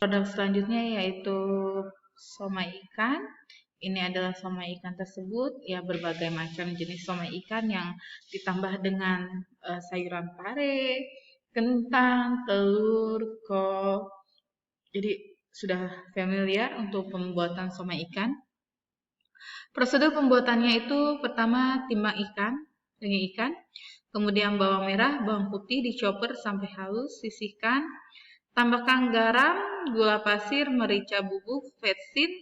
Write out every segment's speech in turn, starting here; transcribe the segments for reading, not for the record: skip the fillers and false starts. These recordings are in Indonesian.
Produk selanjutnya yaitu somai ikan. Ini adalah somai ikan tersebut, ya berbagai macam jenis somai ikan yang ditambah dengan sayuran pare, kentang, telur, kol. Jadi sudah familiar untuk pembuatan somai ikan. Prosedur pembuatannya itu pertama timbang ikan, daging ikan, kemudian bawang merah, bawang putih dichopper sampai halus, sisihkan. Tambahkan garam, gula pasir, merica bubuk, vetsin,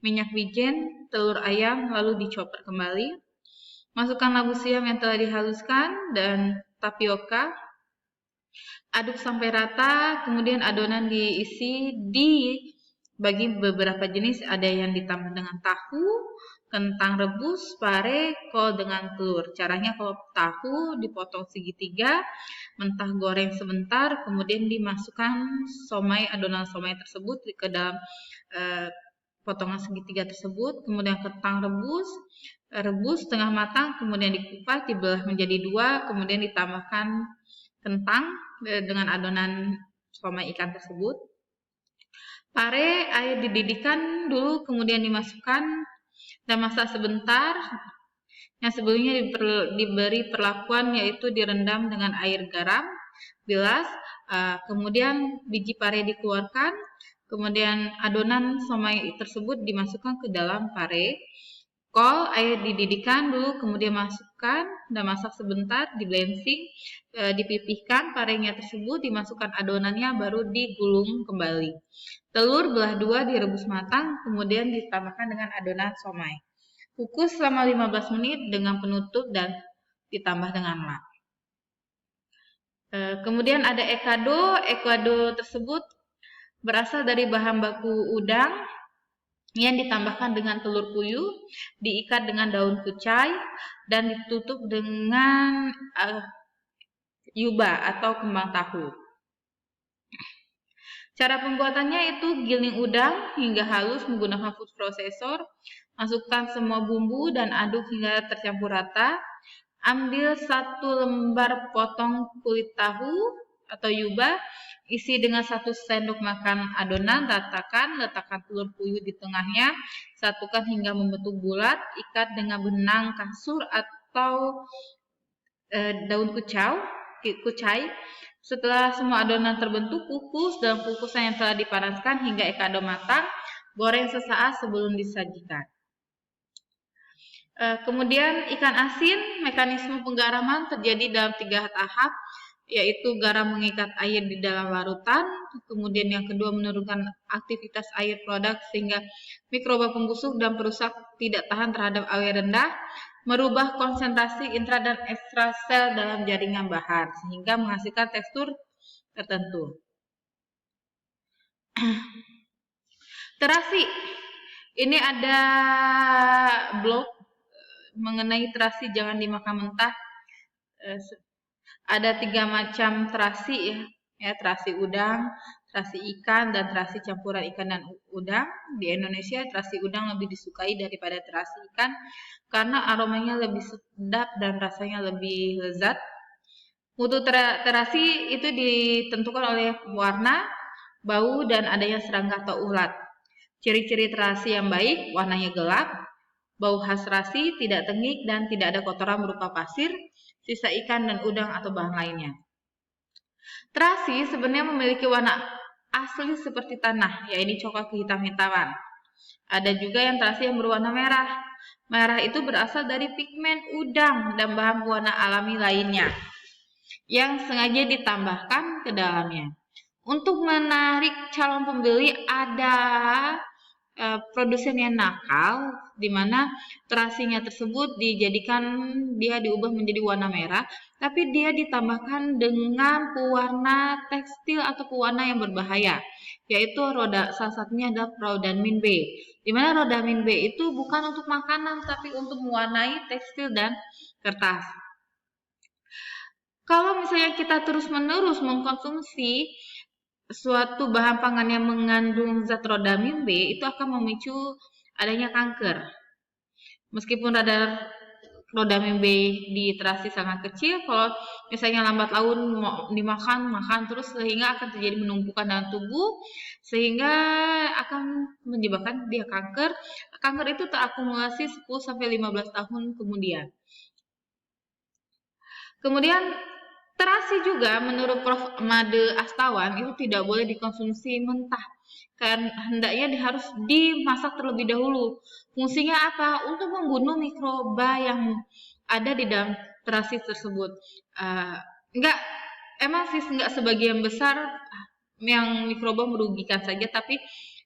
minyak wijen, telur ayam, lalu dichopper kembali. Masukkan labu siam yang telah dihaluskan dan tapioka. Aduk sampai rata, kemudian adonan diisi bagi beberapa jenis, ada yang ditambah dengan tahu, kentang rebus, pare, kol dengan telur. Caranya kalau tahu dipotong segitiga, mentah goreng sebentar, kemudian dimasukkan adonan somai tersebut ke dalam potongan segitiga tersebut, kemudian kentang rebus setengah matang, kemudian dikupas, dibelah menjadi dua, kemudian ditambahkan kentang dengan adonan somai ikan tersebut. Pare, air dididihkan dulu, kemudian dimasukkan dan masak sebentar. Yang sebelumnya diberi perlakuan yaitu direndam dengan air garam, bilas, kemudian biji pare dikeluarkan, kemudian adonan somai tersebut dimasukkan ke dalam pare. Kol, air dididihkan dulu, kemudian masukkan dan masak sebentar, di-blanching, dipipihkan parenya tersebut, dimasukkan adonannya, baru digulung kembali. Telur belah dua direbus matang, kemudian ditambahkan dengan adonan somai. Kukus selama 15 menit dengan penutup dan ditambah dengan lap. Kemudian ada ekado. Ekado tersebut berasal dari bahan baku udang yang ditambahkan dengan telur puyuh, diikat dengan daun kucai, dan ditutup dengan yuba atau kembang tahu. Cara pembuatannya itu giling udang hingga halus menggunakan food processor, masukkan semua bumbu dan aduk hingga tercampur rata. Ambil 1 lembar potong kulit tahu atau yuba, isi dengan 1 sendok makan adonan, ratakan, letakkan telur puyuh di tengahnya, satukan hingga membentuk bulat, ikat dengan benang kasur atau daun kucai. Setelah semua adonan terbentuk, kukus dalam kukusan yang telah dipanaskan hingga ekado matang, goreng sesaat sebelum disajikan. Kemudian ikan asin, mekanisme penggaraman terjadi dalam 3 tahap, yaitu garam mengikat air di dalam larutan, kemudian yang kedua menurunkan aktivitas air produk sehingga mikroba pembusuk dan perusak tidak tahan terhadap air rendah, merubah konsentrasi intra dan ekstra sel dalam jaringan bahan sehingga menghasilkan tekstur tertentu. Terasi, ini ada blog mengenai terasi jangan dimakan mentah. Ada 3 macam terasi ya, terasi udang, terasi ikan, dan terasi campuran ikan dan udang. Di Indonesia terasi udang lebih disukai daripada terasi ikan karena aromanya lebih sedap dan rasanya lebih lezat. Mutu terasi itu ditentukan oleh warna, bau, dan adanya serangga atau ulat. Ciri-ciri terasi yang baik, warnanya gelap, bau khas terasi, tidak tengik, dan tidak ada kotoran berupa pasir, sisa ikan dan udang atau bahan lainnya. Terasi sebenarnya memiliki warna asli seperti tanah, yaitu coklat kehitam-hitaman. Ada juga yang terasi yang berwarna merah. Merah itu berasal dari pigmen udang dan bahan pewarna alami lainnya yang sengaja ditambahkan ke dalamnya. Untuk menarik calon pembeli, ada produsen yang nakal, di mana terasinya tersebut dia diubah menjadi warna merah, tapi dia ditambahkan dengan pewarna tekstil atau pewarna yang berbahaya, yaitu salah satunya adalah rhodamin B, di mana rhodamin B itu bukan untuk makanan, tapi untuk mewarnai tekstil dan kertas. Kalau misalnya kita terus-menerus mengkonsumsi suatu bahan pangan yang mengandung zat rhodamin B, itu akan memicu adanya kanker. Meskipun roda mie di terasi sangat kecil. Kalau misalnya lambat laun mau makan terus, sehingga akan terjadi penumpukan dalam tubuh sehingga akan menyebabkan dia kanker. Kanker itu terakumulasi 10 sampai 15 tahun kemudian. Kemudian terasi juga menurut Prof. Made Astawan itu tidak boleh dikonsumsi mentah. Kan hendaknya harus dimasak terlebih dahulu. Fungsinya apa? Untuk membunuh mikroba yang ada di dalam terasi tersebut. Enggak, emang sih enggak sebagian besar yang mikroba merugikan saja, tapi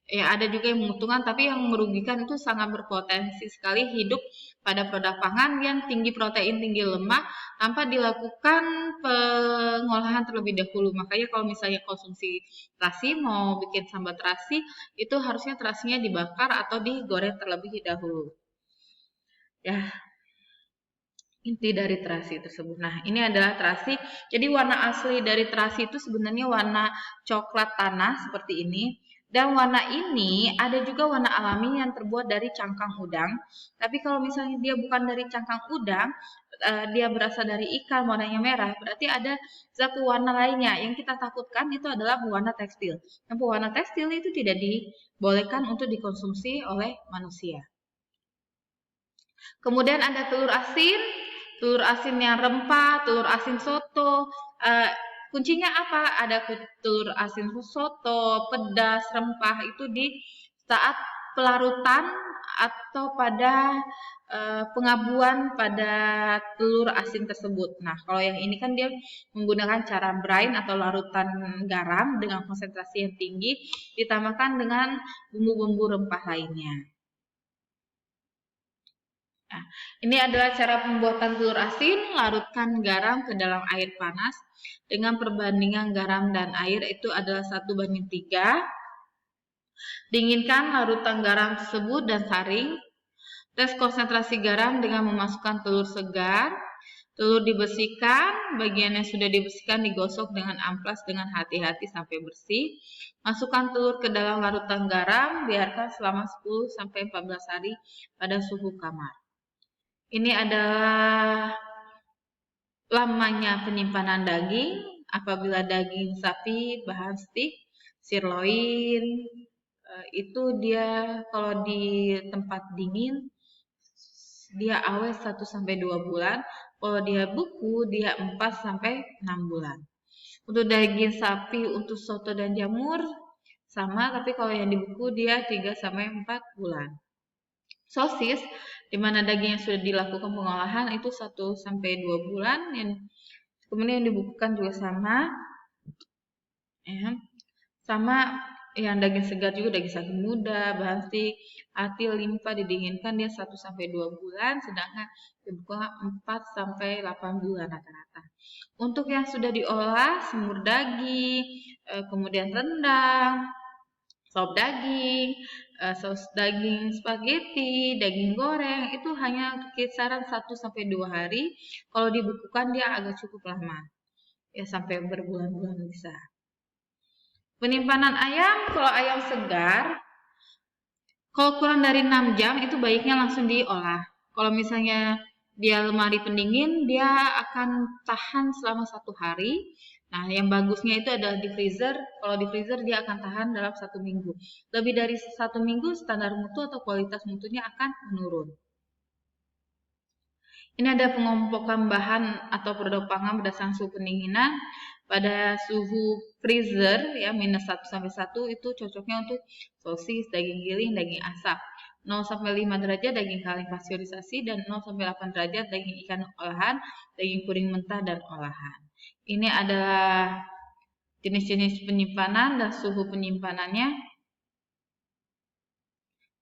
ya ada juga yang menguntungkan, tapi yang merugikan itu sangat berpotensi sekali hidup pada produk pangan yang tinggi protein, tinggi lemak tanpa dilakukan pengolahan terlebih dahulu. Makanya kalau misalnya konsumsi terasi, mau bikin sambal terasi, itu harusnya terasinya dibakar atau digoreng terlebih dahulu. Ya, inti dari terasi tersebut. Nah, ini adalah terasi. Jadi warna asli dari terasi itu sebenarnya warna coklat tanah seperti ini. Dan warna ini ada juga warna alami yang terbuat dari cangkang udang. Tapi kalau misalnya dia bukan dari cangkang udang, dia berasal dari ikan warnanya merah, berarti ada zat pewarna lainnya. Yang kita takutkan itu adalah pewarna tekstil. Dan pewarna tekstil itu tidak dibolehkan untuk dikonsumsi oleh manusia. Kemudian ada telur asin yang rempah, telur asin soto. Kuncinya apa? Ada telur asin soto, pedas, rempah itu di saat pelarutan atau pada pengabuan pada telur asin tersebut. Nah, kalau yang ini kan dia menggunakan cara brine atau larutan garam dengan konsentrasi yang tinggi, ditambahkan dengan bumbu-bumbu rempah lainnya. Nah, ini adalah cara pembuatan telur asin. Larutkan garam ke dalam air panas dengan perbandingan garam dan air itu adalah 1:3. Dinginkan larutan garam tersebut dan saring. Tes konsentrasi garam dengan memasukkan telur segar. Telur dibersihkan, bagian yang sudah dibersihkan digosok dengan amplas dengan hati-hati sampai bersih. Masukkan telur ke dalam larutan garam, biarkan selama 10 sampai 14 hari pada suhu kamar. Ini adalah lamanya penyimpanan daging. Apabila daging sapi bahan steak, sirloin, itu dia kalau di tempat dingin dia awet 1 sampai 2 bulan. Kalau dia beku dia 4 sampai 6 bulan. Untuk daging sapi untuk soto dan jamur sama, tapi kalau yang dibeku dia 3 sampai 4 bulan. Sosis di mana daging yang sudah dilakukan pengolahan itu 1 sampai 2 bulan, kemudian yang dibekukan juga sama. Ya. Sama yang daging segar juga, daging sapi muda, bahan steak, hati, limpa didinginkan dia 1 sampai 2 bulan, sedangkan dibekukan 4 sampai 8 bulan rata-rata. Untuk yang sudah diolah, semur daging, kemudian rendang, sop daging, saus daging spaghetti, daging goreng itu hanya kisaran 1 sampai 2 hari. Kalau dibekukan dia agak cukup lama. Ya sampai berbulan-bulan bisa. Penyimpanan ayam, kalau ayam segar kalau kurang dari 6 jam itu baiknya langsung diolah. Kalau misalnya dia lemari pendingin, dia akan tahan selama 1 hari. Nah, yang bagusnya itu adalah di freezer. Kalau di freezer dia akan tahan dalam 1 minggu. Lebih dari 1 minggu standar mutu atau kualitas mutunya akan menurun. Ini ada pengompokan bahan atau produk pangan berdasarkan suhu pendinginan. Pada suhu freezer ya minus 1 sampai 1 itu cocoknya untuk sosis, daging giling, daging asap. 0 sampai 5 derajat daging kaleng pasteurisasi dan 0 sampai 8 derajat daging ikan olahan, daging kuning mentah dan olahan. Ini adalah jenis-jenis penyimpanan dan suhu penyimpanannya.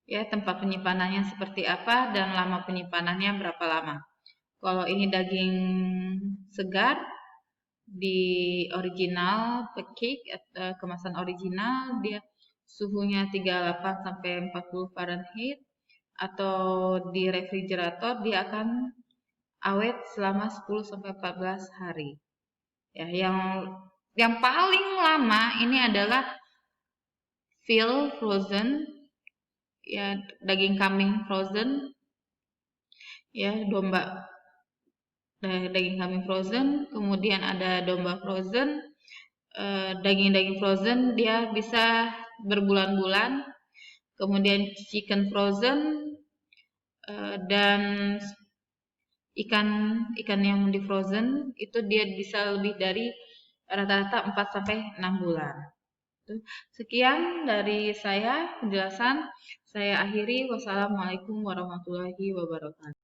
Ya, tempat penyimpanannya seperti apa dan lama penyimpanannya berapa lama. Kalau ini daging segar di original package kemasan original dia suhunya 38 sampai 40 Fahrenheit atau di refrigerator dia akan awet selama 10 sampai 14 hari. Ya, yang paling lama ini adalah veal frozen, ya daging kambing frozen, ya domba daging kambing frozen, kemudian ada domba frozen. Daging-daging frozen dia bisa berbulan-bulan, kemudian chicken frozen, dan ikan yang di frozen itu dia bisa lebih dari rata-rata 4 sampai 6 bulan. Sekian dari saya penjelasan. Saya akhiri. Wassalamualaikum warahmatullahi wabarakatuh.